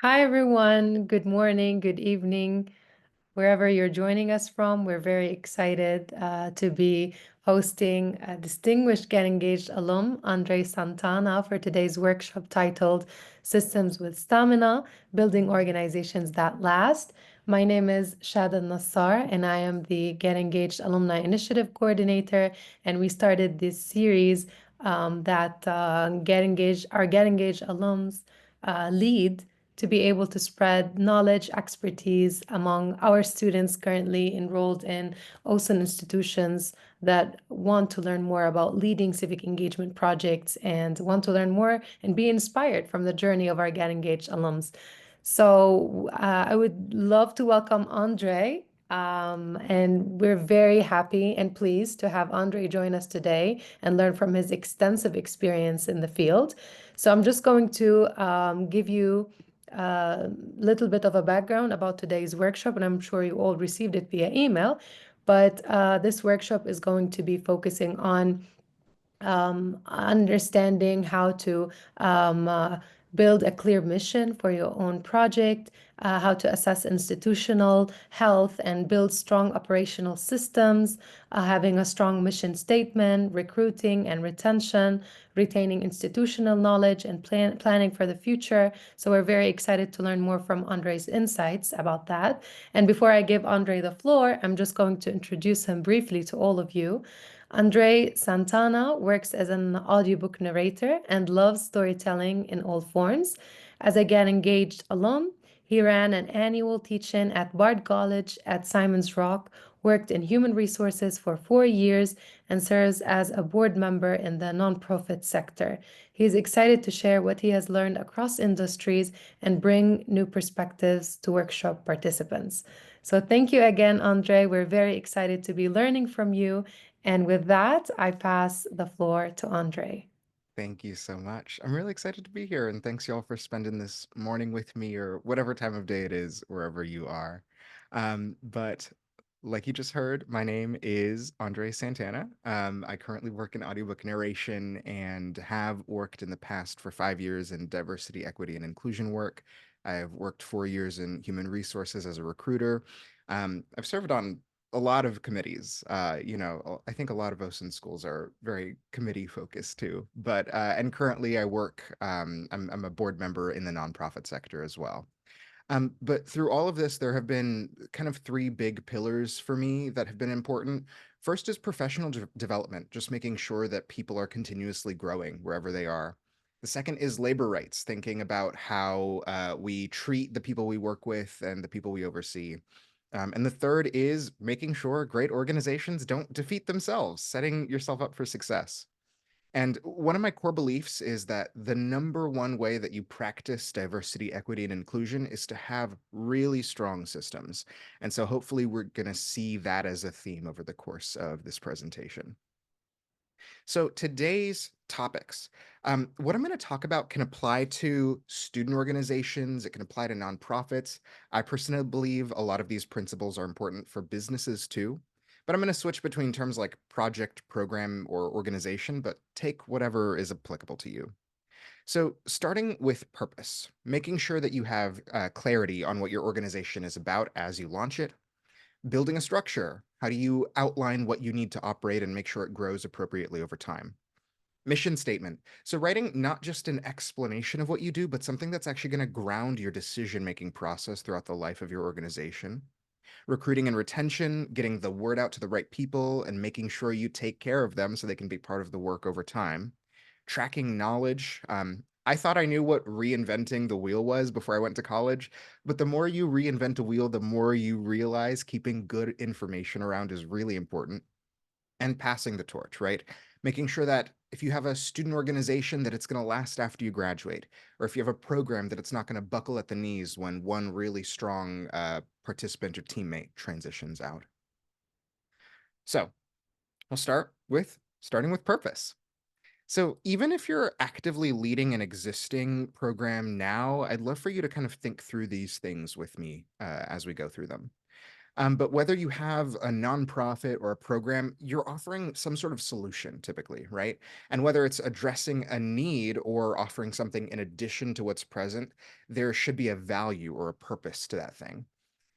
Hi, everyone. Good morning, good evening, wherever you're joining us from. We're very excited to be hosting a distinguished Get Engaged alum, André Santana, for today's workshop titled Systems with Stamina, Building Organizations That Last. My name is Shada Nassar, and I am the Get Engaged Alumni Initiative Coordinator. And we started this series that our Get Engaged alums lead to be able to spread knowledge, expertise among our students currently enrolled in OSUN institutions that want to learn more about leading civic engagement projects and want to learn more and be inspired from the journey of our Get Engaged alums. So I would love to welcome Andre. And we're very happy and pleased to have Andre join us today and learn from his extensive experience in the field. So I'm just going to give you a little bit of a background about today's workshop, and I'm sure you all received it via email. But this workshop is going to be focusing on understanding how to build a clear mission for your own project, how to assess institutional health and build strong operational systems, having a strong mission statement, recruiting and retention, retaining institutional knowledge, and planning for the future. So we're very excited to learn more from Andre's insights about that. And before I give Andre the floor, I'm just going to introduce him briefly to all of you. André Santana works as an audiobook narrator and loves storytelling in all forms. As a Get Engaged alum, he ran an annual teach-in at Bard College at Simon's Rock, worked in human resources for 4 years, and serves as a board member in the nonprofit sector. He's excited to share what he has learned across industries and bring new perspectives to workshop participants. So thank you again, Andre. We're very excited to be learning from you. And with that, I pass the floor to Andre. Thank you so much. I'm really excited to be here, and thanks y'all for spending this morning with me or whatever time of day it is, wherever you are. But like you just heard, my name is Andre Santana. I currently work in audiobook narration and have worked in the past for 5 years in diversity, equity, and inclusion work. I have worked 4 years in human resources as a recruiter. I've served on a lot of committees. I think a lot of OSUN schools are very committee focused too. And currently I work, I'm a board member in the nonprofit sector as well. But through all of this, there have been kind of three big pillars for me that have been important. First is professional development, just making sure that people are continuously growing wherever they are. The second is labor rights, thinking about how we treat the people we work with and the people we oversee. And the third is making sure great organizations don't defeat themselves, setting yourself up for success. And one of my core beliefs is that the number one way that you practice diversity, equity, and inclusion is to have really strong systems. And so hopefully we're going to see that as a theme over the course of this presentation. So today's topics, what I'm going to talk about can apply to student organizations. It can apply to nonprofits. I personally believe a lot of these principles are important for businesses too. But I'm going to switch between terms like project, program, or organization, but take whatever is applicable to you. So starting with purpose, making sure that you have clarity on what your organization is about as you launch it. Building a structure. How do you outline what you need to operate and make sure it grows appropriately over time? Mission statement. So writing not just an explanation of what you do, but something that's actually going to ground your decision-making process throughout the life of your organization. Recruiting and retention, getting the word out to the right people and making sure you take care of them so they can be part of the work over time. Tracking knowledge. I thought I knew what reinventing the wheel was before I went to college, but the more you reinvent a wheel, the more you realize keeping good information around is really important. And passing the torch, right? Making sure that if you have a student organization that it's going to last after you graduate, or if you have a program that it's not going to buckle at the knees when one really strong participant or teammate transitions out. So we'll starting with purpose. So even if you're actively leading an existing program now, I'd love for you to kind of think through these things with me as we go through them. But whether you have a nonprofit or a program, you're offering some sort of solution typically, right? And whether it's addressing a need or offering something in addition to what's present, there should be a value or a purpose to that thing.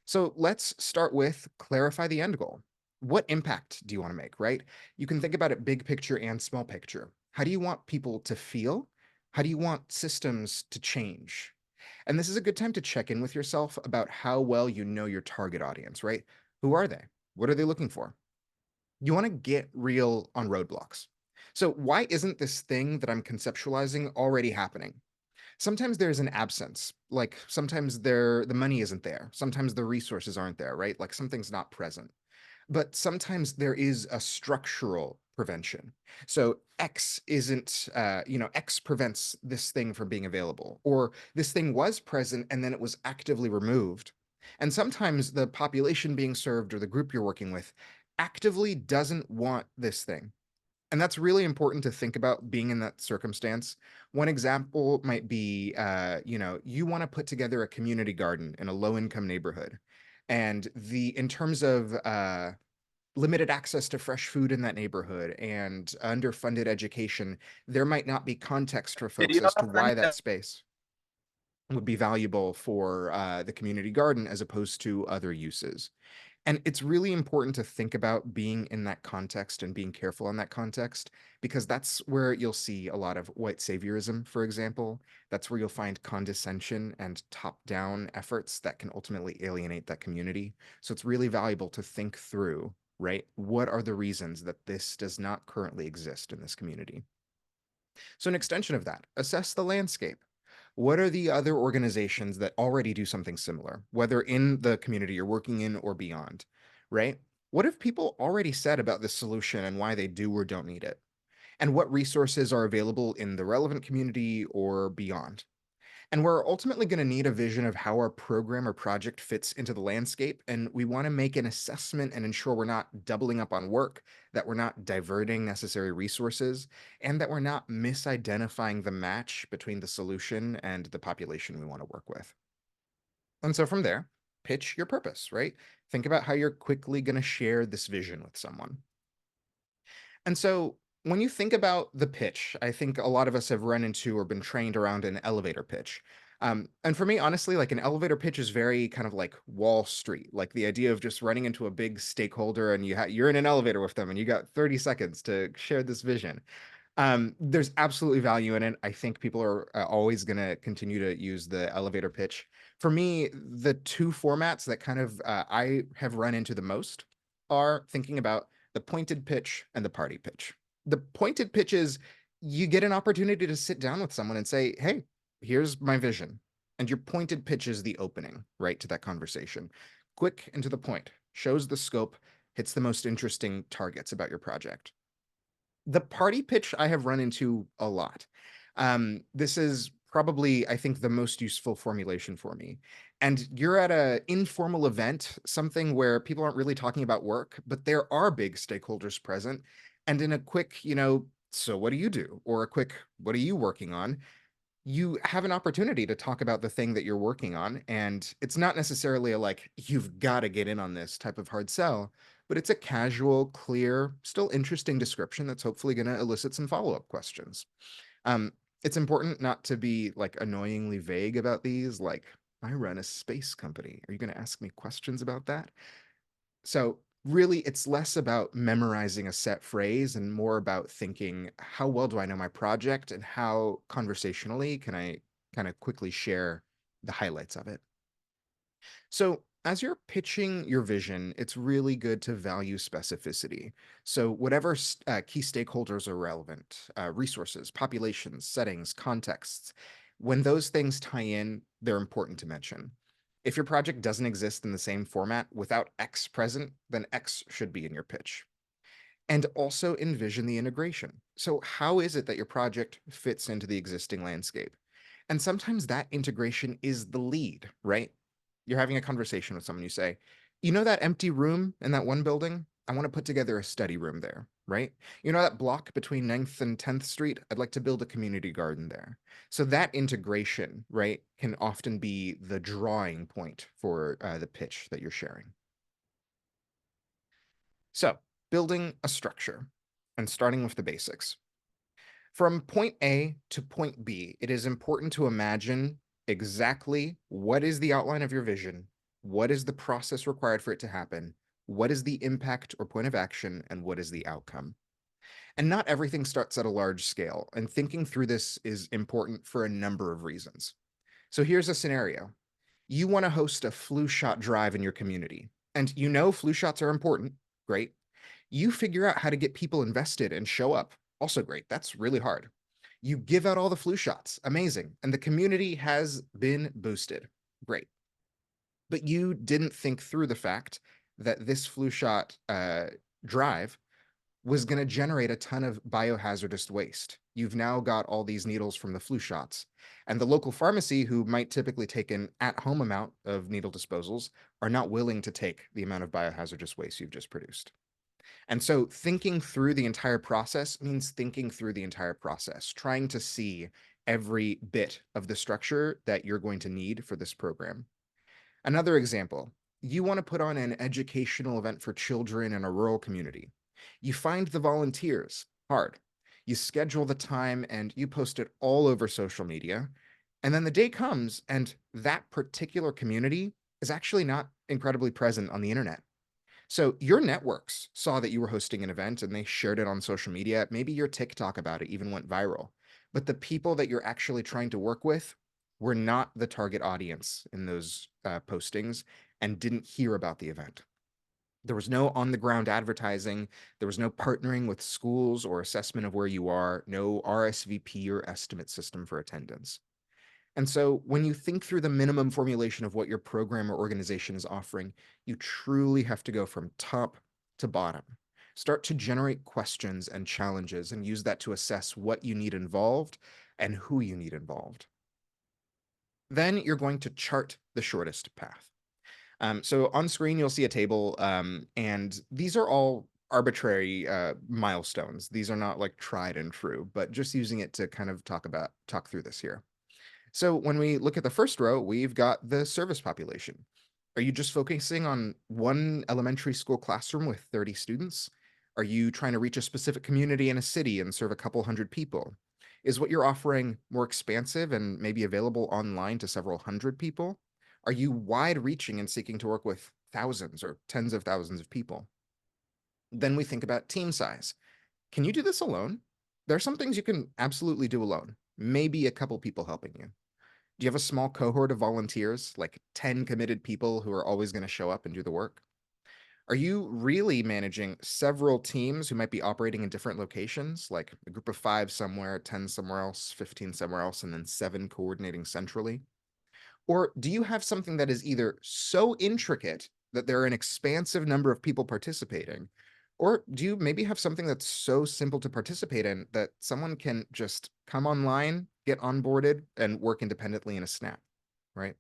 So let's start with clarify the end goal. What impact do you want to make, right? You can think about it big picture and small picture. How do you want people to feel? How do you want systems to change? And this is a good time to check in with yourself about how well you know your target audience, right? Who are they? What are they looking for? You want to get real on roadblocks. So, why isn't this thing that I'm conceptualizing already happening? Sometimes there's an absence, like sometimes the money isn't there, sometimes the resources aren't there, right? Like something's not present. But sometimes there is a structural prevention. So X isn't, X prevents this thing from being available, or this thing was present and then it was actively removed. And sometimes the population being served or the group you're working with actively doesn't want this thing. And that's really important to think about being in that circumstance. One example might be, you want to put together a community garden in a low-income neighborhood, and the in terms of limited access to fresh food in that neighborhood and underfunded education, there might not be context for folks as to why that space would be valuable for the community garden as opposed to other uses. And it's really important to think about being in that context and being careful in that context, because that's where you'll see a lot of white saviorism, for example. That's where you'll find condescension and top down efforts that can ultimately alienate that community. So it's really valuable to think through, right? What are the reasons that this does not currently exist in this community? So, an extension of that, assess the landscape. What are the other organizations that already do something similar, whether in the community you're working in or beyond, right? What have people already said about this solution and why they do or don't need it? And what resources are available in the relevant community or beyond? And we're ultimately going to need a vision of how our program or project fits into the landscape. And we want to make an assessment and ensure we're not doubling up on work, that we're not diverting necessary resources, and that we're not misidentifying the match between the solution and the population we want to work with. And so from there, pitch your purpose, right? Think about how you're quickly going to share this vision with someone. And so when you think about the pitch, I think a lot of us have run into or been trained around an elevator pitch. And for me, honestly, like an elevator pitch is very kind of like Wall Street, like the idea of just running into a big stakeholder and you're in an elevator with them and you got 30 seconds to share this vision. There's absolutely value in it. I think people are always going to continue to use the elevator pitch. For me, the two formats that kind of I have run into the most are thinking about the pointed pitch and the party pitch. The pointed pitch is you get an opportunity to sit down with someone and say, hey, here's my vision. And your pointed pitch is the opening, right, to that conversation. Quick and to the point, shows the scope, hits the most interesting targets about your project. The party pitch I have run into a lot. This is probably, I think, the most useful formulation for me. And you're at an informal event, something where people aren't really talking about work, but there are big stakeholders present. And in a quick, so what do you do? Or a quick, what are you working on? You have an opportunity to talk about the thing that you're working on. And it's not necessarily a like, you've got to get in on this type of hard sell, but it's a casual, clear, still interesting description that's hopefully going to elicit some follow-up questions. Um, it's important not to be like annoyingly vague about these, like, I run a space company. Are you going to ask me questions about that? So really, it's less about memorizing a set phrase and more about thinking, how well do I know my project and how conversationally can I kind of quickly share the highlights of it? So, as you're pitching your vision, it's really good to value specificity. So, whatever key stakeholders are relevant, resources, populations, settings, contexts, when those things tie in, they're important to mention. If your project doesn't exist in the same format without X present, then X should be in your pitch. And also envision the integration. So, how is it that your project fits into the existing landscape? And sometimes that integration is the lead, right? You're having a conversation with someone, you say, you know, that empty room in that one building? I want to put together a study room there, right? You know, that block between 9th and 10th Street? I'd like to build a community garden there. So, that integration, right, can often be the drawing point for the pitch that you're sharing. So, building a structure and starting with the basics. From point A to point B, it is important to imagine exactly what is the outline of your vision, what is the process required for it to happen, what is the impact or point of action, and what is the outcome. And not everything starts at a large scale, and thinking through this is important for a number of reasons. So here's a scenario. You want to host a flu shot drive in your community, and you know flu shots are important. Great. You figure out how to get people invested and show up. Also great. That's really hard. You give out all the flu shots. Amazing. And the community has been boosted. Great. But you didn't think through the fact that this flu shot drive was going to generate a ton of biohazardous waste. You've now got all these needles from the flu shots. And the local pharmacy, who might typically take an at home amount of needle disposals, are not willing to take the amount of biohazardous waste you've just produced. And so thinking through the entire process means thinking through the entire process, trying to see every bit of the structure that you're going to need for this program. Another example, you want to put on an educational event for children in a rural community. You find the volunteers, hard. You schedule the time and you post it all over social media. And then the day comes and that particular community is actually not incredibly present on the internet. So your networks saw that you were hosting an event and they shared it on social media. Maybe your TikTok about it even went viral. But the people that you're actually trying to work with were not the target audience in those postings and didn't hear about the event. There was no on the ground advertising. There was no partnering with schools or assessment of where you are, no RSVP or estimate system for attendance. And so when you think through the minimum formulation of what your program or organization is offering, you truly have to go from top to bottom. Start to generate questions and challenges and use that to assess what you need involved and who you need involved. Then you're going to chart the shortest path. So on screen, you'll see a table, and these are all arbitrary milestones. These are not like tried and true, but just using it to kind of talk through this here. So when we look at the first row, we've got the service population. Are you just focusing on one elementary school classroom with 30 students? Are you trying to reach a specific community in a city and serve a couple hundred people? Is what you're offering more expansive and maybe available online to several hundred people? Are you wide reaching and seeking to work with thousands or tens of thousands of people? Then we think about team size. Can you do this alone? There are some things you can absolutely do alone, maybe a couple people helping you. Do you have a small cohort of volunteers, like 10 committed people who are always going to show up and do the work? Are you really managing several teams who might be operating in different locations, like a group of 5 somewhere, 10 somewhere else, 15 somewhere else, and then 7 coordinating centrally? Or do you have something that is either so intricate that there are an expansive number of people participating? Or do you maybe have something that's so simple to participate in that someone can just come online, get onboarded, and work independently in a snap, right?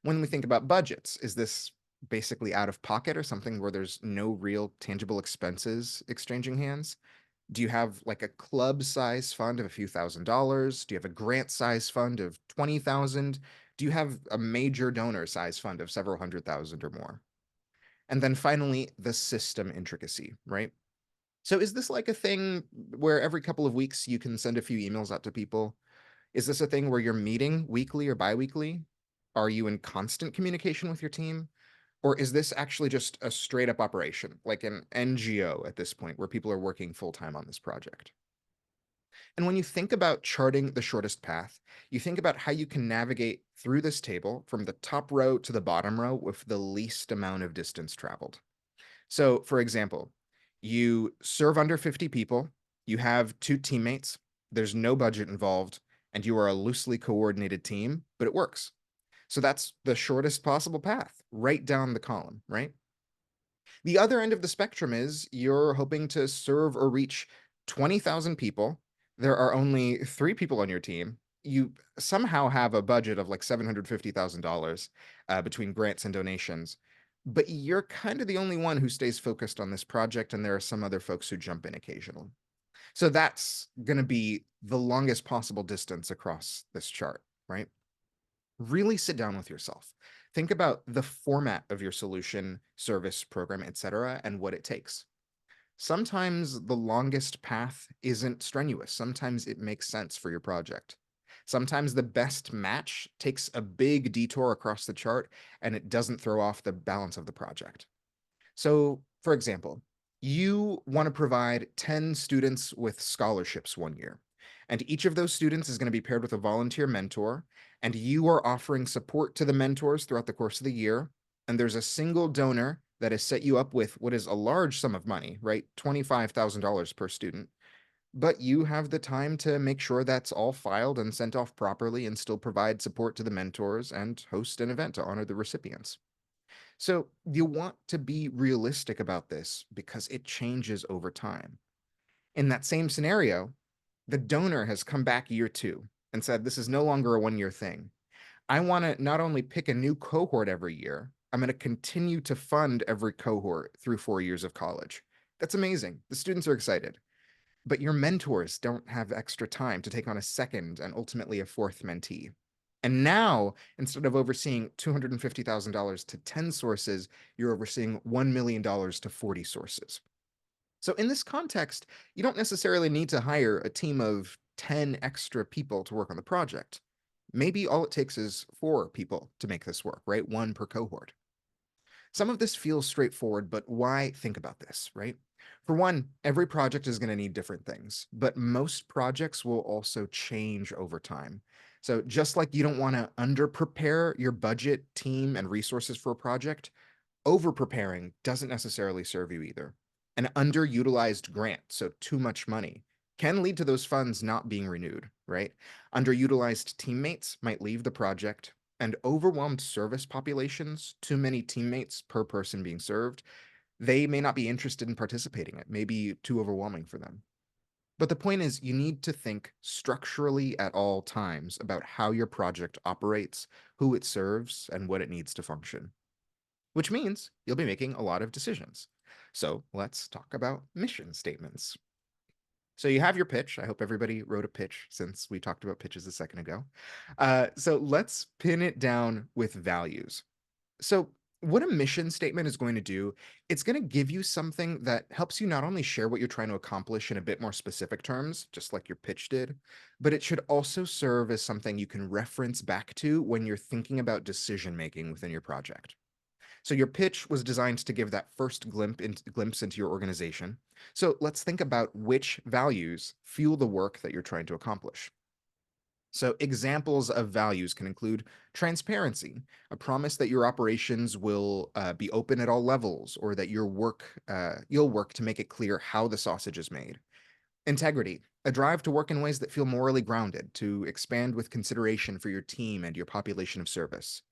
When we think about budgets, is this basically out of pocket or something where there's no real tangible expenses exchanging hands? Do you have like a club size fund of a few $1,000s? Do you have a grant size fund of 20,000? Do you have a major donor size fund of several hundred thousand or more? And then finally, the system intricacy, right? So is this like a thing where every couple of weeks you can send a few emails out to people? Is this a thing where you're meeting weekly or biweekly? Are you in constant communication with your team? Or is this actually just a straight up operation, like an NGO at this point, where people are working full time on this project? And when you think about charting the shortest path, you think about how you can navigate through this table from the top row to the bottom row with the least amount of distance traveled. So, for example, you serve under 50 people, you have 2 teammates, there's no budget involved, and you are a loosely coordinated team, but it works. So that's the shortest possible path, right down the column, right? The other end of the spectrum is you're hoping to serve or reach 20,000 people. There are only 3 people on your team. You somehow have a budget of like $750,000 between grants and donations, but you're kind of the only one who stays focused on this project, and there are some other folks who jump in occasionally. So that's going to be the longest possible distance across this chart, right? Really sit down with yourself. Think about the format of your solution, service, program, etc., and what it takes. Sometimes the longest path isn't strenuous. Sometimes it makes sense for your project. Sometimes the best match takes a big detour across the chart and it doesn't throw off the balance of the project. So, for example, you want to provide 10 students with scholarships 1 year, and each of those students is going to be paired with a volunteer mentor, and you are offering support to the mentors throughout the course of the year. And there's a single donor that has set you up with what is a large sum of money, right? $25,000 per student. But you have the time to make sure that's all filed and sent off properly and still provide support to the mentors and host an event to honor the recipients. So you want to be realistic about this because it changes over time. In that same scenario, the donor has come back year two and said, this is no longer a 1 year thing. I want to not only pick a new cohort every year, I'm going to continue to fund every cohort through 4 years of college. That's amazing. The students are excited. But your mentors don't have extra time to take on a second and ultimately a fourth mentee. And now, instead of overseeing $250,000 to 10 sources, you're overseeing $1 million to 40 sources. So, in this context, you don't necessarily need to hire a team of 10 extra people to work on the project. Maybe all it takes is 4 people to make this work, right? One per cohort. Some of this feels straightforward, but why think about this, right? For one, every project is going to need different things, but most projects will also change over time. So, just like you don't want to under prepare your budget, team, and resources for a project, over preparing doesn't necessarily serve you either. An underutilized grant, so too much money, can lead to those funds not being renewed, right? Underutilized teammates might leave the project, and overwhelmed service populations, too many teammates per person being served, they may not be interested in participating. It may be too overwhelming for them. But the point is, you need to think structurally at all times about how your project operates, who it serves, and what it needs to function, which means you'll be making a lot of decisions. So let's talk about mission statements. So you have your pitch. I hope everybody wrote a pitch since we talked about pitches a second ago. So let's pin it down with values. So, what a mission statement is going to do, it's going to give you something that helps you not only share what you're trying to accomplish in a bit more specific terms, just like your pitch did, but it should also serve as something you can reference back to when you're thinking about decision making within your project. So your pitch was designed to give that first glimpse into your organization. So let's think about which values fuel the work that you're trying to accomplish. So, examples of values can include transparency, a promise that your operations will be open at all levels, or that you'll work to make it clear how the sausage is made. Integrity, a drive to work in ways that feel morally grounded, to expand with consideration for your team and your population of service.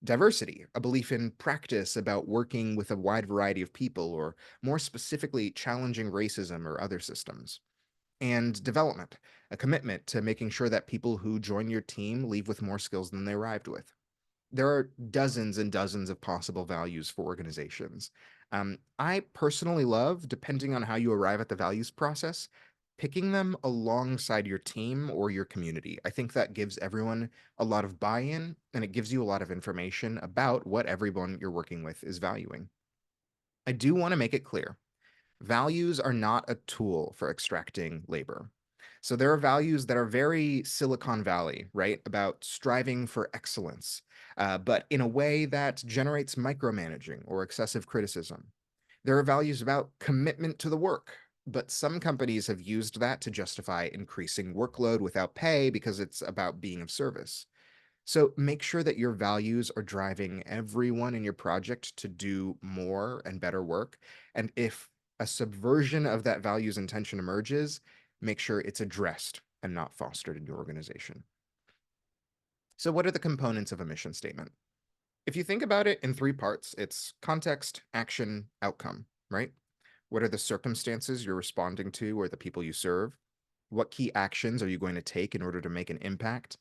Diversity, a belief in practice about working with a wide variety of people, or more specifically, challenging racism or other systems. And development, a commitment to making sure that people who join your team leave with more skills than they arrived with. There are dozens and dozens of possible values for organizations. I personally love, depending on how you arrive at the values process, picking them alongside your team or your community. I think that gives everyone a lot of buy in and it gives you a lot of information about what everyone you're working with is valuing. I do want to make it clear, values are not a tool for extracting labor. So there are values that are very Silicon Valley, right? About striving for excellence, but in a way that generates micromanaging or excessive criticism. There are values about commitment to the work, but some companies have used that to justify increasing workload without pay because it's about being of service. So make sure that your values are driving everyone in your project to do more and better work. And if a subversion of that values intention emerges, make sure it's addressed and not fostered in your organization. So, what are the components of a mission statement? If you think about it in 3 parts, it's context, action, outcome, right? What are the circumstances you're responding to or the people you serve? What key actions are you going to take in order to make an impact?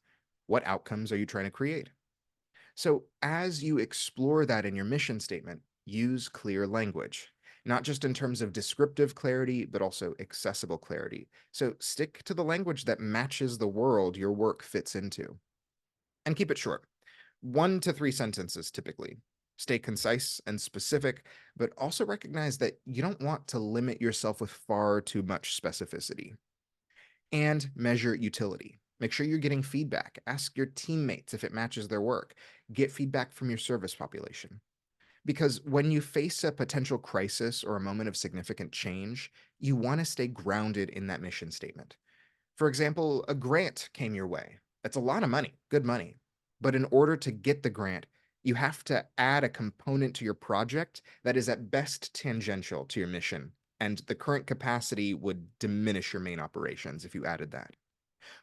What outcomes are you trying to create? So, as you explore that in your mission statement, use clear language, not just in terms of descriptive clarity, but also accessible clarity. So, stick to the language that matches the world your work fits into and keep it short. 1 to 3 sentences typically. Stay concise and specific, but also recognize that you don't want to limit yourself with far too much specificity. And measure utility. Make sure you're getting feedback. Ask your teammates if it matches their work. Get feedback from your service population. Because when you face a potential crisis or a moment of significant change, you want to stay grounded in that mission statement. For example, a grant came your way. That's a lot of money, good money. But in order to get the grant, you have to add a component to your project that is at best tangential to your mission. And the current capacity would diminish your main operations if you added that.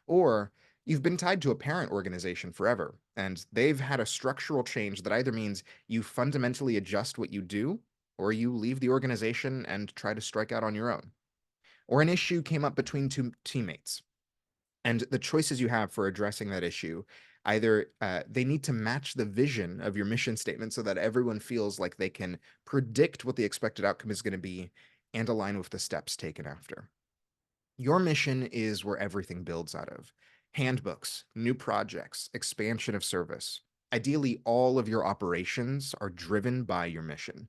Or you've been tied to a parent organization forever, and they've had a structural change that either means you fundamentally adjust what you do, or you leave the organization and try to strike out on your own. Or an issue came up between two teammates, and the choices you have for addressing that issue either they need to match the vision of your mission statement so that everyone feels like they can predict what the expected outcome is going to be and align with the steps taken after. Your mission is where everything builds out of handbooks, new projects, expansion of service. Ideally, all of your operations are driven by your mission.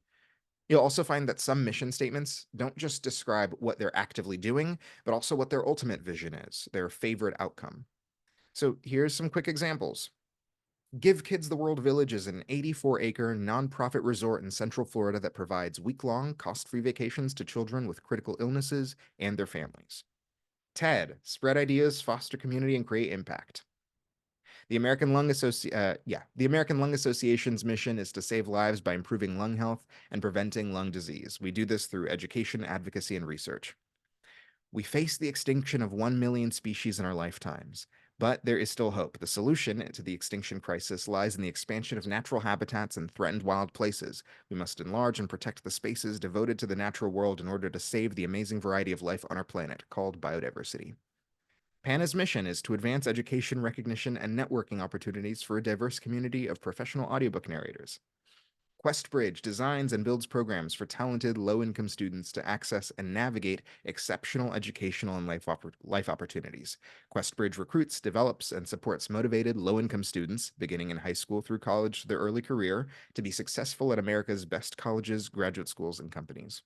You'll also find that some mission statements don't just describe what they're actively doing, but also what their ultimate vision is, their favorite outcome. So here's some quick examples. Give Kids the World Village is an 84-acre nonprofit resort in Central Florida that provides week-long, cost-free vacations to children with critical illnesses and their families. TED, spread ideas, foster community, and create impact. The American Lung Association's mission is to save lives by improving lung health and preventing lung disease. We do this through education, advocacy, and research. We face the extinction of 1 million species in our lifetimes, but there is still hope. The solution to the extinction crisis lies in the expansion of natural habitats and threatened wild places. We must enlarge and protect the spaces devoted to the natural world in order to save the amazing variety of life on our planet, called biodiversity. PANA's mission is to advance education, recognition, and networking opportunities for a diverse community of professional audiobook narrators. QuestBridge designs and builds programs for talented, low-income students to access and navigate exceptional educational and life opportunities. QuestBridge recruits, develops, and supports motivated, low-income students, beginning in high school through college to their early career, to be successful at America's best colleges, graduate schools, and companies.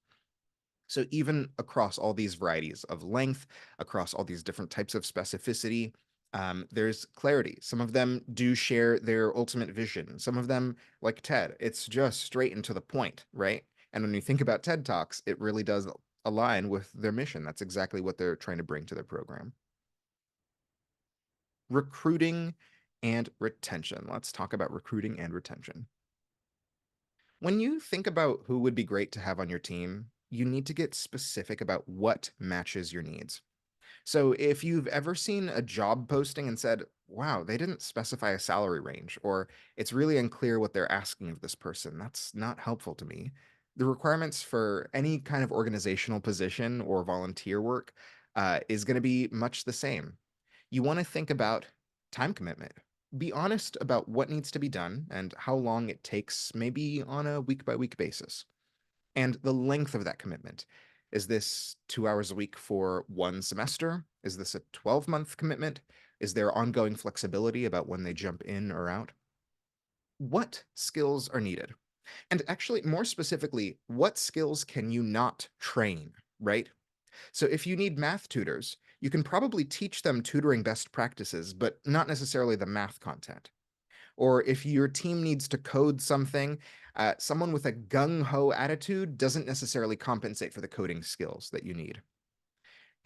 So even across all these varieties of length, across all these different types of specificity, there's clarity. Some of them do share their ultimate vision. Some of them, like TED, it's just straight and to the point, right? And when you think about TED Talks, it really does align with their mission. That's exactly what they're trying to bring to their program. Recruiting and retention. Let's talk about recruiting and retention. When you think about who would be great to have on your team, you need to get specific about what matches your needs. So if you've ever seen a job posting and said, wow, they didn't specify a salary range, or it's really unclear what they're asking of this person, that's not helpful to me. The requirements for any kind of organizational position or volunteer work is going to be much the same. You want to think about time commitment. Be honest about what needs to be done and how long it takes, maybe on a week by week basis, and the length of that commitment. Is this 2 hours a week for one semester? Is this a 12-month commitment? Is there ongoing flexibility about when they jump in or out? What skills are needed? And actually, more specifically, what skills can you not train, right? So if you need math tutors, you can probably teach them tutoring best practices, but not necessarily the math content. Or if your team needs to code something, someone with a gung ho attitude doesn't necessarily compensate for the coding skills that you need.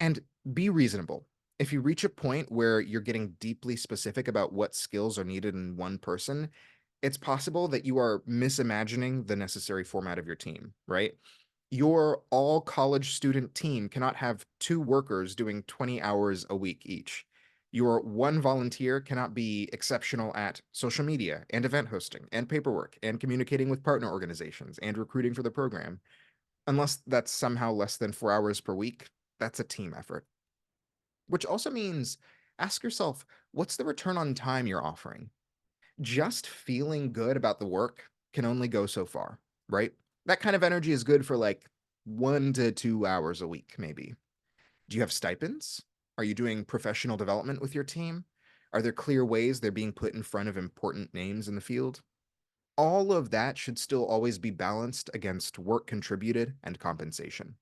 And be reasonable. If you reach a point where you're getting deeply specific about what skills are needed in one person, it's possible that you are misimagining the necessary format of your team, right? Your all college student team cannot have two workers doing 20 hours a week each. Your one volunteer cannot be exceptional at social media and event hosting and paperwork and communicating with partner organizations and recruiting for the program. Unless that's somehow less than 4 hours per week, that's a team effort. Which also means ask yourself, what's the return on time you're offering? Just feeling good about the work can only go so far, right? That kind of energy is good for like 1 to 2 hours a week, maybe. Do you have stipends? Are you doing professional development with your team? Are there clear ways they're being put in front of important names in the field? All of that should still always be balanced against work contributed and compensation.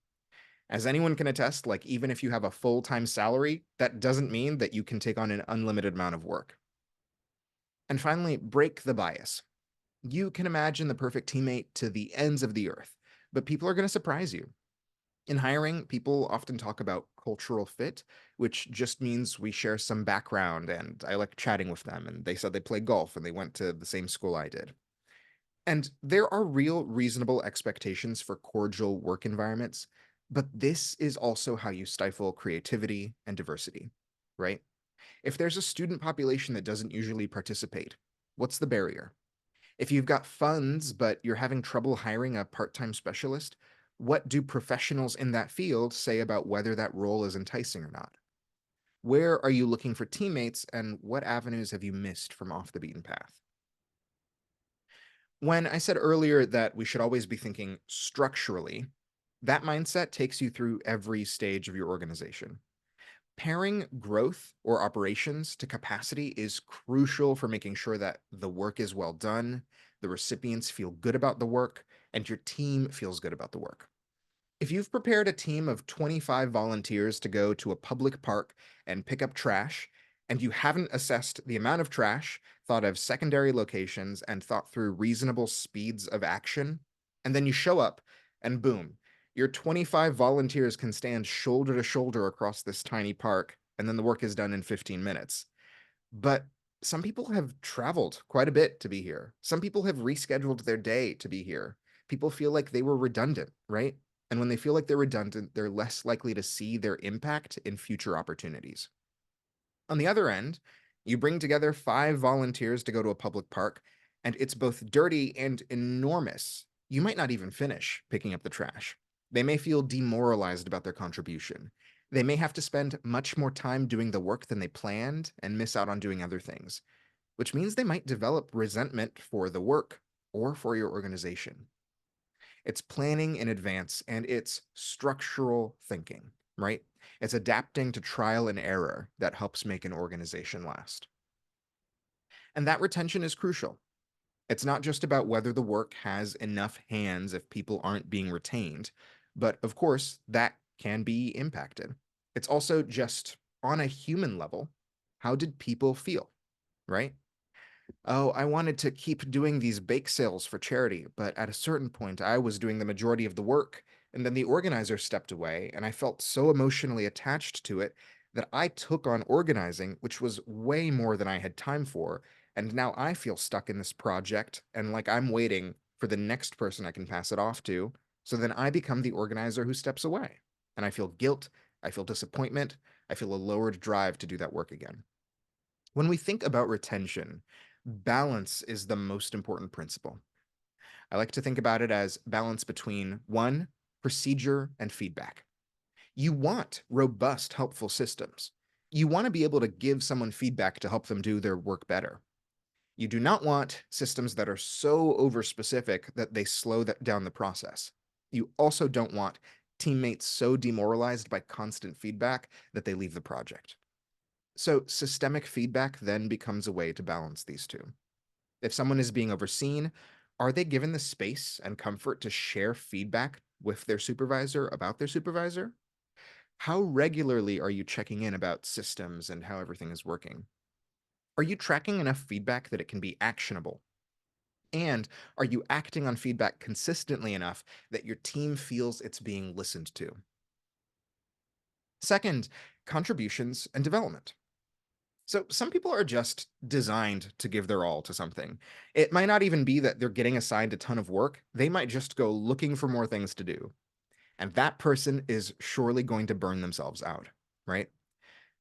As anyone can attest, like even if you have a full time salary, that doesn't mean that you can take on an unlimited amount of work. And finally, break the bias. You can imagine the perfect teammate to the ends of the earth, but people are going to surprise you. In hiring, people often talk about cultural fit, which just means we share some background and I like chatting with them. And they said they play golf and they went to the same school I did. And there are real, reasonable expectations for cordial work environments, but this is also how you stifle creativity and diversity, right? If there's a student population that doesn't usually participate, what's the barrier? If you've got funds, but you're having trouble hiring a part time specialist, what do professionals in that field say about whether that role is enticing or not? Where are you looking for teammates, and what avenues have you missed from off the beaten path? When I said earlier that we should always be thinking structurally, that mindset takes you through every stage of your organization. Pairing growth or operations to capacity is crucial for making sure that the work is well done, the recipients feel good about the work, and your team feels good about the work. If you've prepared a team of 25 volunteers to go to a public park and pick up trash, and you haven't assessed the amount of trash, thought of secondary locations, and thought through reasonable speeds of action, and then you show up and boom, your 25 volunteers can stand shoulder to shoulder across this tiny park, and then the work is done in 15 minutes. But some people have traveled quite a bit to be here. Some people have rescheduled their day to be here. People feel like they were redundant, right? And when they feel like they're redundant, they're less likely to see their impact in future opportunities. On the other end, you bring together 5 volunteers to go to a public park, and it's both dirty and enormous. You might not even finish picking up the trash. They may feel demoralized about their contribution. They may have to spend much more time doing the work than they planned and miss out on doing other things, which means they might develop resentment for the work or for your organization. It's planning in advance and it's structural thinking, right? It's adapting to trial and error that helps make an organization last. And that retention is crucial. It's not just about whether the work has enough hands if people aren't being retained, but of course, that can be impacted. It's also just on a human level, how did people feel, right? Oh, I wanted to keep doing these bake sales for charity, but at a certain point, I was doing the majority of the work, and then the organizer stepped away, and I felt so emotionally attached to it that I took on organizing, which was way more than I had time for, and now I feel stuck in this project, and like I'm waiting for the next person I can pass it off to, so then I become the organizer who steps away. And I feel guilt, I feel disappointment, I feel a lowered drive to do that work again. When we think about retention, balance is the most important principle. I like to think about it as balance between one, procedure and feedback. You want robust, helpful systems. You want to be able to give someone feedback to help them do their work better. You do not want systems that are so over specific that they slow down the process. You also don't want teammates so demoralized by constant feedback that they leave the project. So, systemic feedback then becomes a way to balance these two. If someone is being overseen, are they given the space and comfort to share feedback with their supervisor about their supervisor? How regularly are you checking in about systems and how everything is working? Are you tracking enough feedback that it can be actionable? And are you acting on feedback consistently enough that your team feels it's being listened to? Second, contributions and development. So some people are just designed to give their all to something. It might not even be that they're getting assigned a ton of work. They might just go looking for more things to do. And that person is surely going to burn themselves out, right?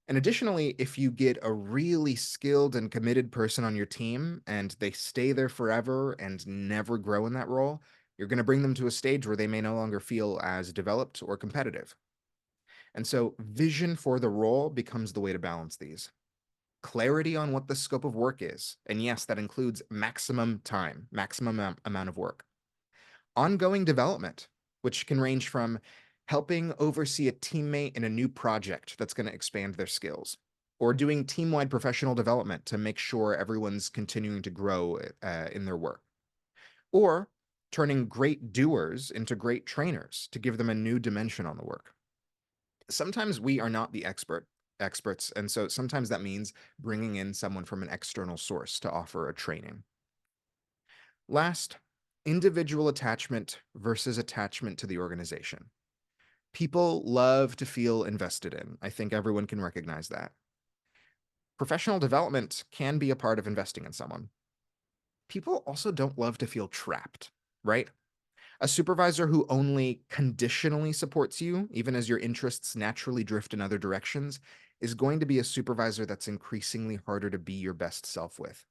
And additionally, if you get a really skilled and committed person on your team and they stay there forever and never grow in that role, you're going to bring them to a stage where they may no longer feel as developed or competitive. And so vision for the role becomes the way to balance these. Clarity on what the scope of work is. And yes, that includes maximum time, maximum amount of work. Ongoing development, which can range from helping oversee a teammate in a new project that's going to expand their skills, or doing team-wide professional development to make sure everyone's continuing to grow in their work, or turning great doers into great trainers to give them a new dimension on the work. Sometimes we are not the experts, and so sometimes that means bringing in someone from an external source to offer a training. Last, individual attachment versus attachment to the organization. People love to feel invested in. I think everyone can recognize that. Professional development can be a part of investing in someone. People also don't love to feel trapped, right? A supervisor who only conditionally supports you, even as your interests naturally drift in other directions, is going to be a supervisor that's increasingly harder to be your best self with.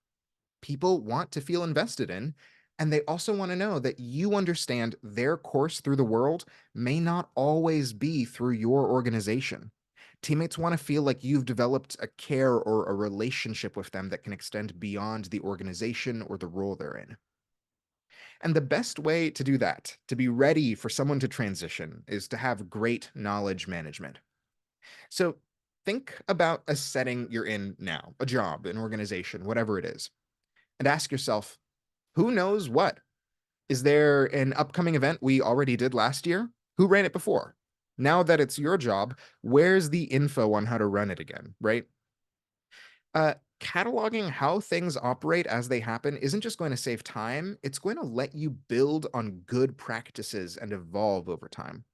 People want to feel invested in, and they also want to know that you understand their course through the world may not always be through your organization. Teammates want to feel like you've developed a care or a relationship with them that can extend beyond the organization or the role they're in. And the best way to do that, to be ready for someone to transition, is to have great knowledge management. So think about a setting you're in now, a job, an organization, whatever it is, and ask yourself, who knows what? Is there an upcoming event we already did last year? Who ran it before? Now that it's your job, where's the info on how to run it again, right? Uh, Cataloging how things operate as they happen isn't just going to save time, it's going to let you build on good practices and evolve over time.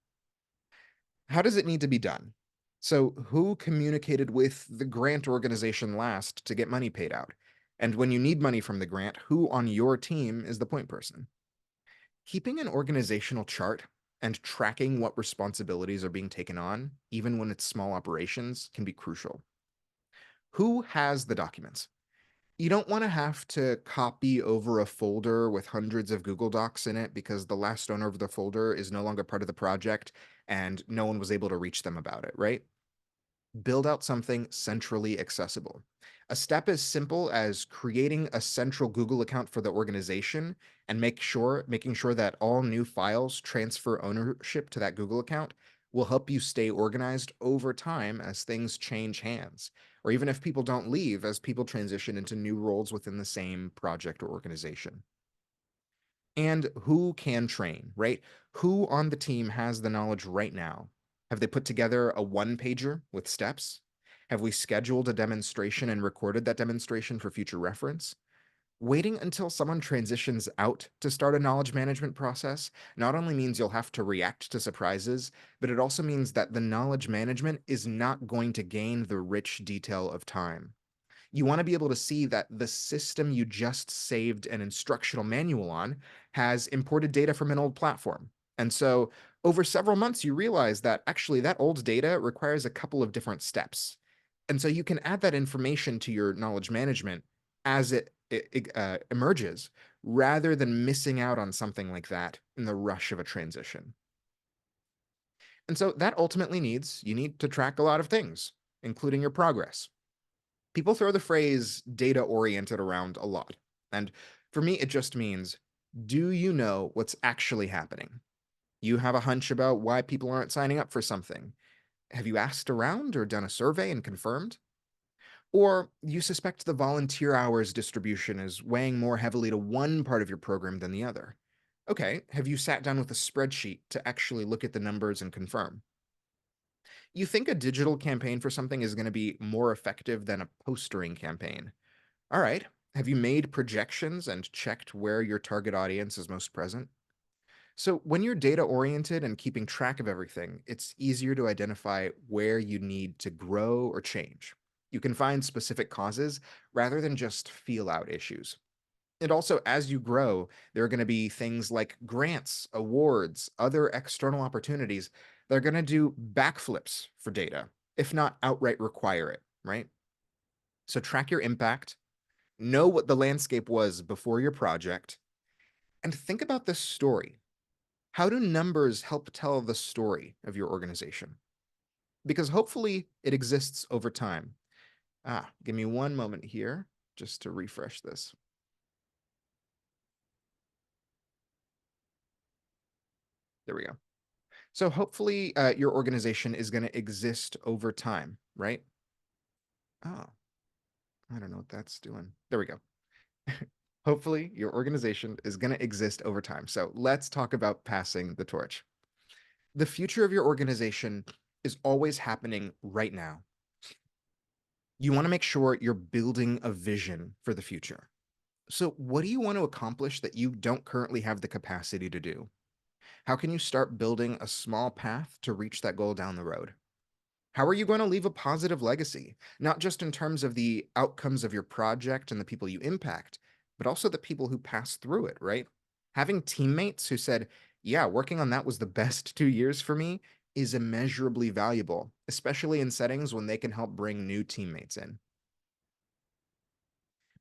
How does it need to be done? So, who communicated with the grant organization last to get money paid out? And when you need money from the grant, who on your team is the point person? Keeping an organizational chart and tracking what responsibilities are being taken on, even when it's small operations, can be crucial. Who has the documents? You don't want to have to copy over a folder with hundreds of Google Docs in it because the last owner of the folder is no longer part of the project and no one was able to reach them about it, right? Build out something centrally accessible. A step as simple as creating a central Google account for the organization and making sure that all new files transfer ownership to that Google account will help you stay organized over time as things change hands, or even if people don't leave as people transition into new roles within the same project or organization. And who can train, right? Who on the team has the knowledge right now? Have they put together a one pager with steps? Have we scheduled a demonstration and recorded that demonstration for future reference? Waiting until someone transitions out to start a knowledge management process not only means you'll have to react to surprises, but it also means that the knowledge management is not going to gain the rich detail of time. You want to be able to see that the system you just saved an instructional manual on has imported data from an old platform. And so over several months, you realize that actually that old data requires a couple of different steps. And so you can add that information to your knowledge management as it emerges rather than missing out on something like that in the rush of a transition. And so that ultimately you need to track a lot of things, including your progress. People throw the phrase data oriented around a lot. And for me, it just means, do you know what's actually happening? You have a hunch about why people aren't signing up for something. Have you asked around or done a survey and confirmed? Or you suspect the volunteer hours distribution is weighing more heavily to one part of your program than the other. Okay, have you sat down with a spreadsheet to actually look at the numbers and confirm? You think a digital campaign for something is going to be more effective than a postering campaign. All right. Have you made projections and checked where your target audience is most present? So, when you're data oriented and keeping track of everything, it's easier to identify where you need to grow or change. You can find specific causes rather than just feel out issues. And also, as you grow, there are going to be things like grants, awards, other external opportunities that are going to do backflips for data, if not outright require it, right? So, track your impact, know what the landscape was before your project, and think about this story. How do numbers help tell the story of your organization? Because hopefully it exists over time. Give me one moment here just to refresh this. There we go. So hopefully your organization is going to exist over time, right? Oh, I don't know what that's doing. There we go. Hopefully, your organization is going to exist over time. So let's talk about passing the torch. The future of your organization is always happening right now. You want to make sure you're building a vision for the future. So, what do you want to accomplish that you don't currently have the capacity to do? How can you start building a small path to reach that goal down the road? How are you going to leave a positive legacy, not just in terms of the outcomes of your project and the people you impact, but also the people who pass through it, right? Having teammates who said, yeah, working on that was the best 2 years for me is immeasurably valuable, especially in settings when they can help bring new teammates in.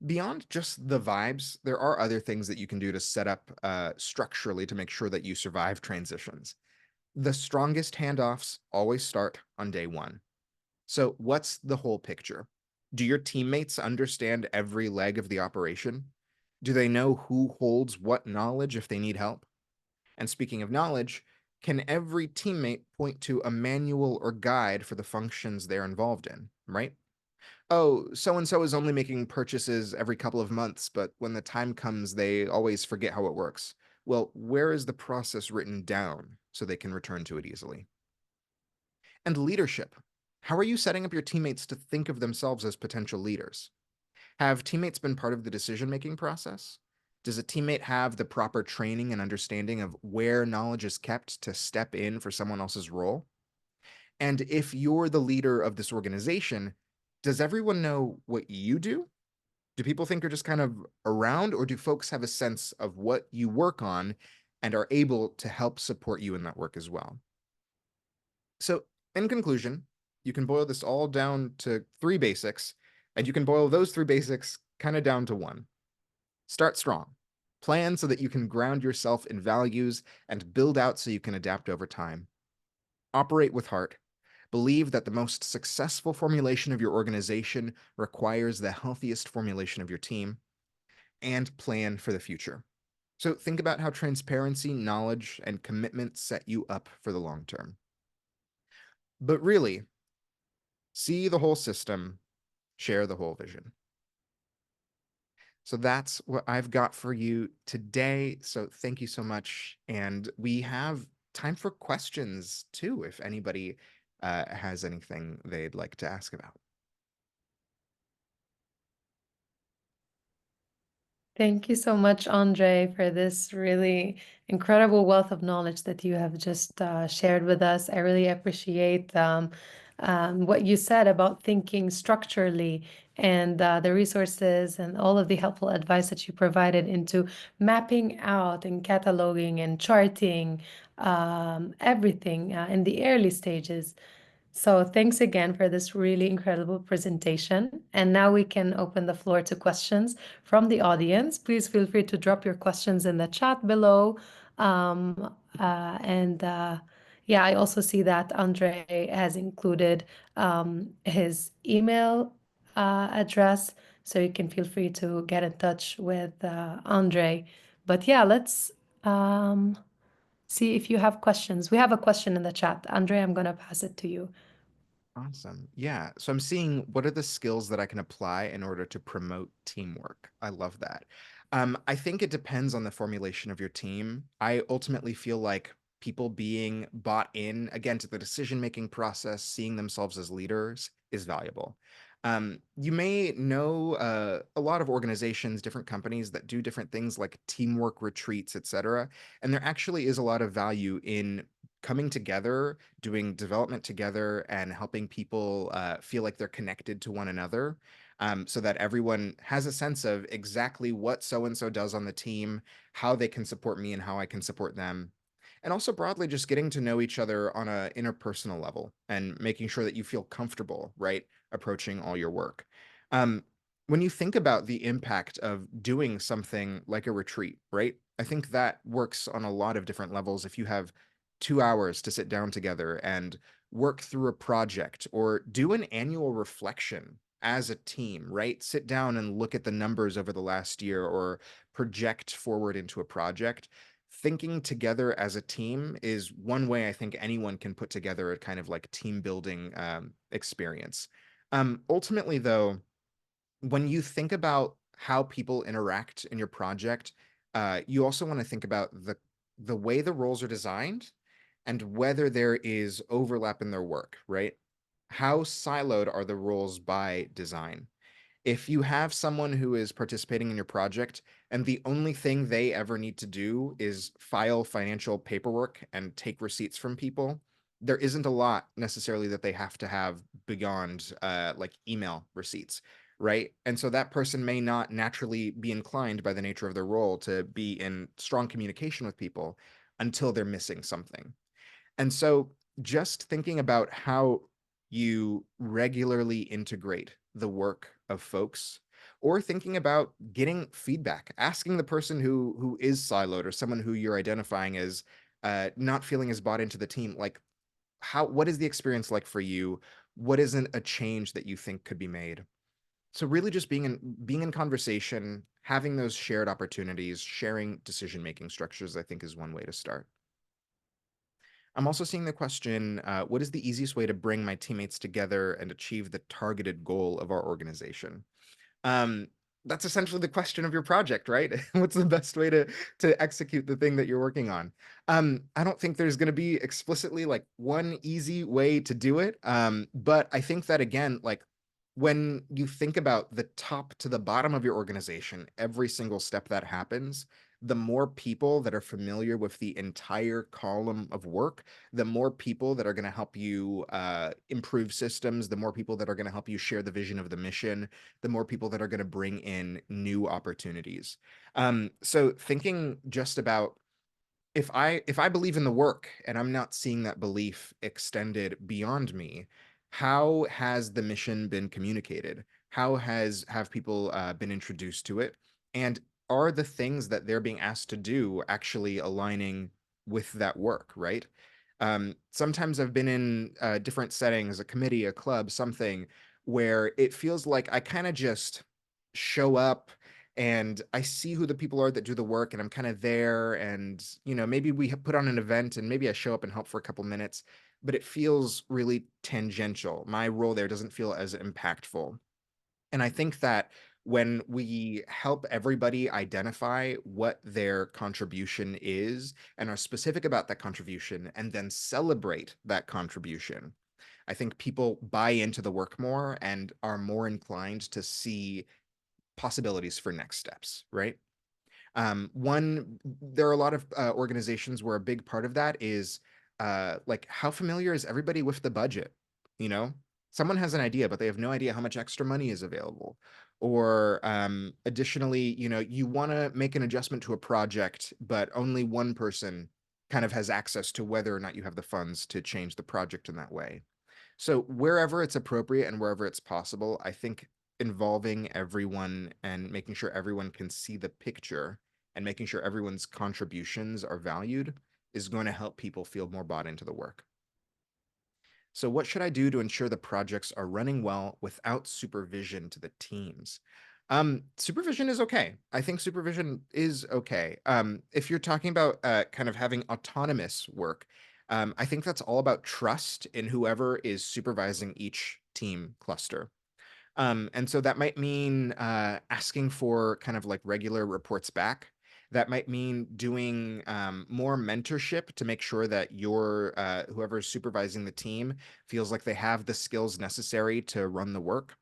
Beyond just the vibes, there are other things that you can do to set up structurally to make sure that you survive transitions. The strongest handoffs always start on day one. So, what's the whole picture? Do your teammates understand every leg of the operation? Do they know who holds what knowledge if they need help? And speaking of knowledge, can every teammate point to a manual or guide for the functions they're involved in, right? Oh, so and so is only making purchases every couple of months, but when the time comes, they always forget how it works. Well, where is the process written down so they can return to it easily? And leadership. How are you setting up your teammates to think of themselves as potential leaders? Have teammates been part of the decision making process? Does a teammate have the proper training and understanding of where knowledge is kept to step in for someone else's role? And if you're the leader of this organization, does everyone know what you do? Do people think you're just kind of around, or do folks have a sense of what you work on and are able to help support you in that work as well? So, in conclusion, you can boil this all down to three basics, and you can boil those three basics kind of down to one. Start strong. Plan so that you can ground yourself in values and build out so you can adapt over time. Operate with heart. Believe that the most successful formulation of your organization requires the healthiest formulation of your team, and plan for the future. So think about how transparency, knowledge, and commitment set you up for the long term. But really, see the whole system, share the whole vision. So that's what I've got for you today. So thank you so much. And we have time for questions too, if anybody has anything they'd like to ask about. Thank you so much, Andre, for this really incredible wealth of knowledge that you have just shared with us. I really appreciate what you said about thinking structurally and the resources and all of the helpful advice that you provided into mapping out and cataloging and charting everything in the early stages. So thanks again for this really incredible presentation. And now we can open the floor to questions from the audience. Please feel free to drop your questions in the chat below. And yeah, I also see that Andre has included his email address, so you can feel free to get in touch with Andre. But yeah, let's see if you have questions. We have a question in the chat. Andre, I'm going to pass it to you. Awesome. Yeah. So I'm seeing what are the skills that I can apply in order to promote teamwork. I love that. I think it depends on the formulation of your team. I ultimately feel like people being bought in, again, to the decision-making process, seeing themselves as leaders is valuable. You may know a lot of organizations, different companies that do different things like teamwork retreats, etc. And there actually is a lot of value in coming together, doing development together, and helping people feel like they're connected to one another, so that everyone has a sense of exactly what so and so does on the team, how they can support me, and how I can support them. And also broadly, just getting to know each other on a interpersonal level and making sure that you feel comfortable, right, approaching all your work. Um, when you think about the impact of doing something like a retreat, right, I think that works on a lot of different levels. If you have 2 hours to sit down together and work through a project or do an annual reflection as a team, right? Sit down and look at the numbers over the last year or project forward into a project. Thinking together as a team is one way I think anyone can put together a kind of like team building experience. Ultimately, though, when you think about how people interact in your project, you also want to think about the way the roles are designed and whether there is overlap in their work, right? How siloed are the roles by design? If you have someone who is participating in your project and the only thing they ever need to do is file financial paperwork and take receipts from people, there isn't a lot necessarily that they have to have beyond like email receipts, right? And so that person may not naturally be inclined by the nature of their role to be in strong communication with people until they're missing something. And so just thinking about how you regularly integrate the work of folks, or thinking about getting feedback, asking the person who is siloed or someone who you're identifying as not feeling as bought into the team, like what is the experience like for you? What isn't a change that you think could be made? So really just being in conversation, having those shared opportunities, sharing decision making structures, I think is one way to start. I'm also seeing the question, what is the easiest way to bring my teammates together and achieve the targeted goal of our organization? Um, that's essentially the question of your project, right? What's the best way to execute the thing that you're working on? I don't think there's going to be explicitly like one easy way to do it. But I think that again, like when you think about the top to the bottom of your organization, every single step that happens, the more people that are familiar with the entire column of work, the more people that are going to help you improve systems, the more people that are going to help you share the vision of the mission, the more people that are going to bring in new opportunities. So thinking just about if I believe in the work and I'm not seeing that belief extended beyond me, how has the mission been communicated? How have people been introduced to it? And are the things that they're being asked to do actually aligning with that work, right? Sometimes I've been in different settings, a committee, a club, something where it feels like I kind of just show up and I see who the people are that do the work and I'm kind of there and maybe we put on an event and maybe I show up and help for a couple minutes, but it feels really tangential. My role there doesn't feel as impactful. And I think that when we help everybody identify what their contribution is and are specific about that contribution and then celebrate that contribution, I think people buy into the work more and are more inclined to see possibilities for next steps, right? There are a lot of organizations where a big part of that is like how familiar is everybody with the budget? You know, someone has an idea, but they have no idea how much extra money is available. Or additionally, you want to make an adjustment to a project, but only one person kind of has access to whether or not you have the funds to change the project in that way. So wherever it's appropriate and wherever it's possible, I think involving everyone and making sure everyone can see the picture and making sure everyone's contributions are valued is going to help people feel more bought into the work. So what should I do to ensure the projects are running well without supervision to the teams? Supervision is okay. I think supervision is okay. If you're talking about kind of having autonomous work, I think that's all about trust in whoever is supervising each team cluster. And so that might mean asking for kind of like regular reports back. That might mean doing more mentorship to make sure that your whoever's supervising the team feels like they have the skills necessary to run the work.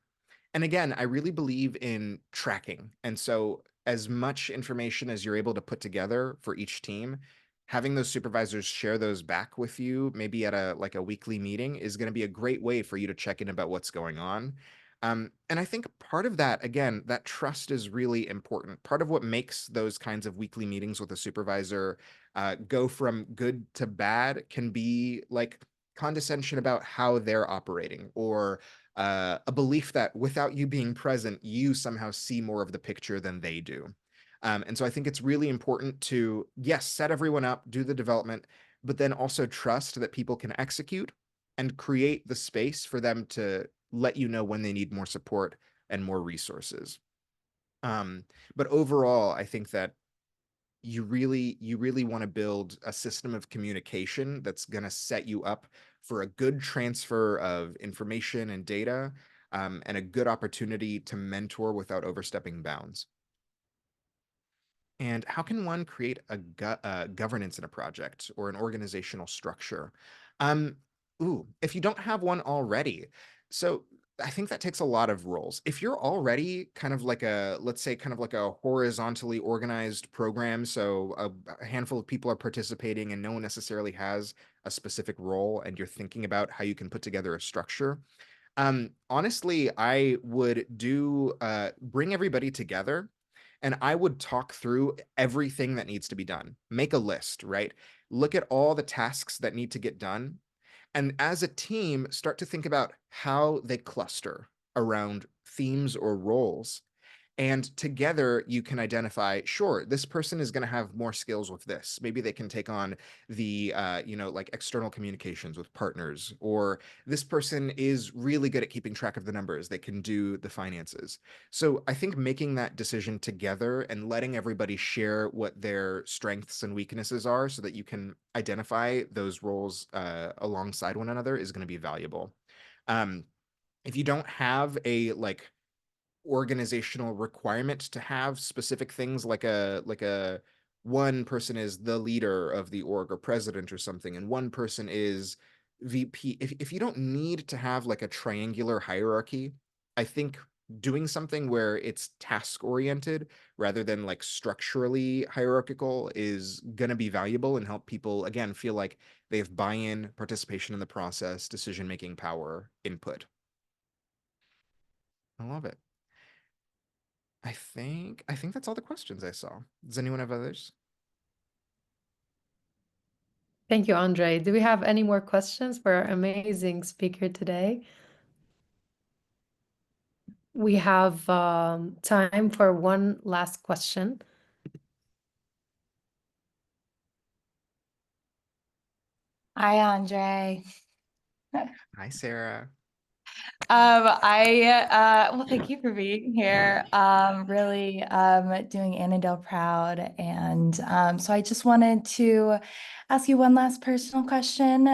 And again, I really believe in tracking. And so, as much information as you're able to put together for each team, having those supervisors share those back with you, maybe at a weekly meeting, is going to be a great way for you to check in about what's going on. And I think part of that, again, that trust is really important. Part of what makes those kinds of weekly meetings with a supervisor go from good to bad can be like condescension about how they're operating or a belief that without you being present, you somehow see more of the picture than they do. And so I think it's really important to, yes, set everyone up, do the development, but then also trust that people can execute and create the space for them to let you know when they need more support and more resources. Um, but overall, I think that you really want to build a system of communication that's going to set you up for a good transfer of information and data, and a good opportunity to mentor without overstepping bounds. And how can one create a governance in a project or an organizational structure? Um, if you don't have one already, so I think that takes a lot of roles. If you're already kind of like a, let's say, kind of like a horizontally organized program, so a handful of people are participating and no one necessarily has a specific role, and you're thinking about how you can put together a structure. Honestly, I would do bring everybody together and I would talk through everything that needs to be done. Make a list, right? Look at all the tasks that need to get done. And as a team, start to think about how they cluster around themes or roles. And together you can identify, sure, this person is going to have more skills with this. Maybe they can take on the like external communications with partners, or this person is really good at keeping track of the numbers, they can do the finances. So I think making that decision together and letting everybody share what their strengths and weaknesses are so that you can identify those roles alongside one another is going to be valuable. um, if you don't have a like organizational requirement to have specific things like a one person is the leader of the org or president or something, and one person is VP. If you don't need to have like a triangular hierarchy, I think doing something where it's task oriented rather than like structurally hierarchical is going to be valuable and help people again feel like they have buy-in, participation in the process, decision making power, input. I love it. I think that's all the questions I saw. Does anyone have others? Thank you, Andre. Do we have any more questions for our amazing speaker today? We have time for one last question. Hi, Andre. Hi, Sarah. Well, thank you for being here. Really, doing Annandale proud. And so I just wanted to ask you one last personal question,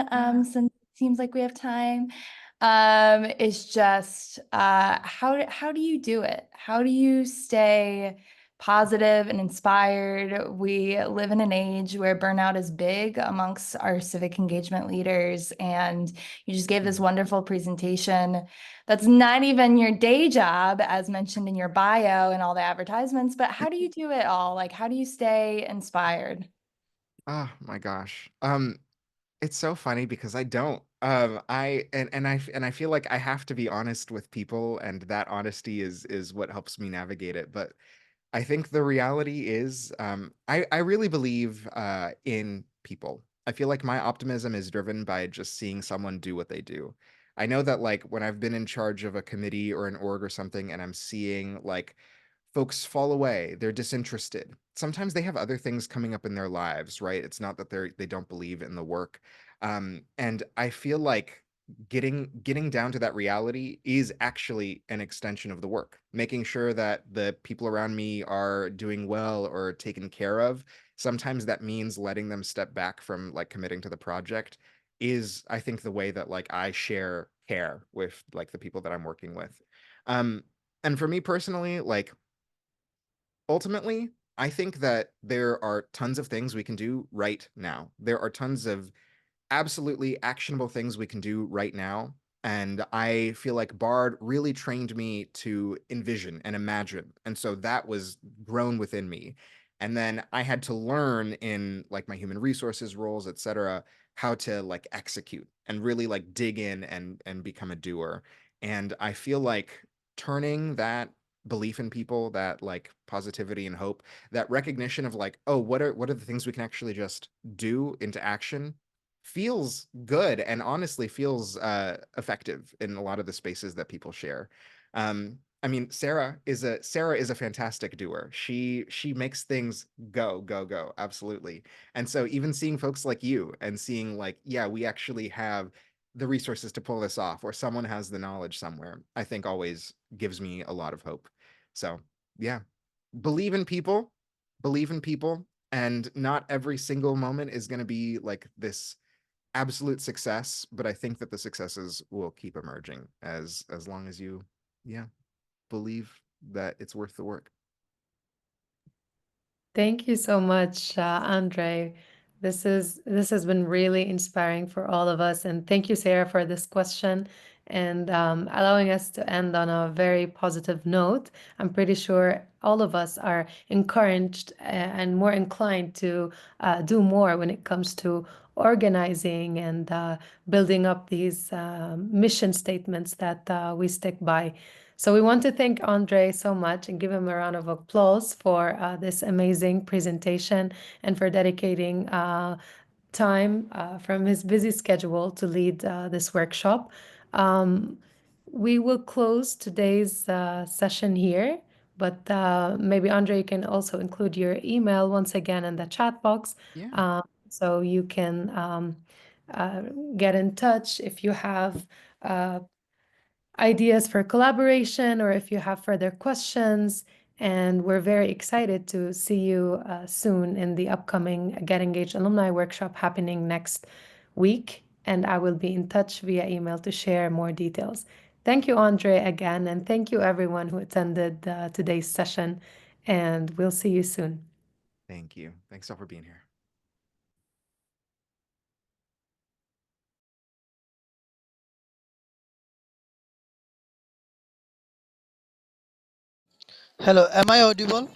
since it seems like we have time. Is just how do you do it? How do you stay positive and inspired? We live in an age where burnout is big amongst our civic engagement leaders, and you just gave this wonderful presentation that's not even your day job, as mentioned in your bio and all the advertisements, but how do you do it all? Like, how do you stay inspired? Oh my gosh. It's so funny because I don't. I feel like I have to be honest with people, and that honesty is what helps me navigate it. But I think the reality is, I really believe in people. I feel like my optimism is driven by just seeing someone do what they do. I know that like when I've been in charge of a committee or an org or something, and I'm seeing like folks fall away, they're disinterested. Sometimes they have other things coming up in their lives, right? It's not that they don't believe in the work. And I feel like getting down to that reality is actually an extension of the work. Making sure that the people around me are doing well or taken care of. Sometimes that means letting them step back from like committing to the project is, I think, the way that like I share care with like the people that I'm working with. Um, and for me personally, like ultimately, I think that there are tons of things we can do right now. There are tons of absolutely actionable things we can do right now. And I feel like Bard really trained me to envision and imagine. And so that was grown within me. And then I had to learn in like my human resources roles, et cetera, how to like execute and really like dig in and become a doer. And I feel like turning that belief in people, that like positivity and hope, that recognition of like, oh, what are the things we can actually just do into action feels good and honestly feels effective in a lot of the spaces that people share. I mean, Sarah is a fantastic doer. She makes things go, absolutely. And so even seeing folks like you and seeing like, yeah, we actually have the resources to pull this off, or someone has the knowledge somewhere, I think always gives me a lot of hope. So yeah, believe in people, believe in people, and not every single moment is going to be like this absolute success, but I think that the successes will keep emerging as long as you, yeah, believe that it's worth the work. Thank you so much, Andre. This has been really inspiring for all of us, and thank you, Sarah, for this question and allowing us to end on a very positive note. I'm pretty sure all of us are encouraged and more inclined to do more when it comes to organizing and building up these mission statements that we stick by. So we want to thank Andre so much and give him a round of applause for this amazing presentation and for dedicating time from his busy schedule to lead this workshop. Um, we will close today's session here, but maybe Andre, you can also include your email once again in the chat box, Yeah. so you can uh, get in touch if you have uh, ideas for collaboration or if you have further questions. And we're very excited to see you soon in the upcoming Get Engaged Alumni Workshop happening next week. And I will be in touch via email to share more details. Thank you, Andre, again. And thank you, everyone who attended today's session. And we'll see you soon. Thank you. Thanks all for being here. Hello, am I audible?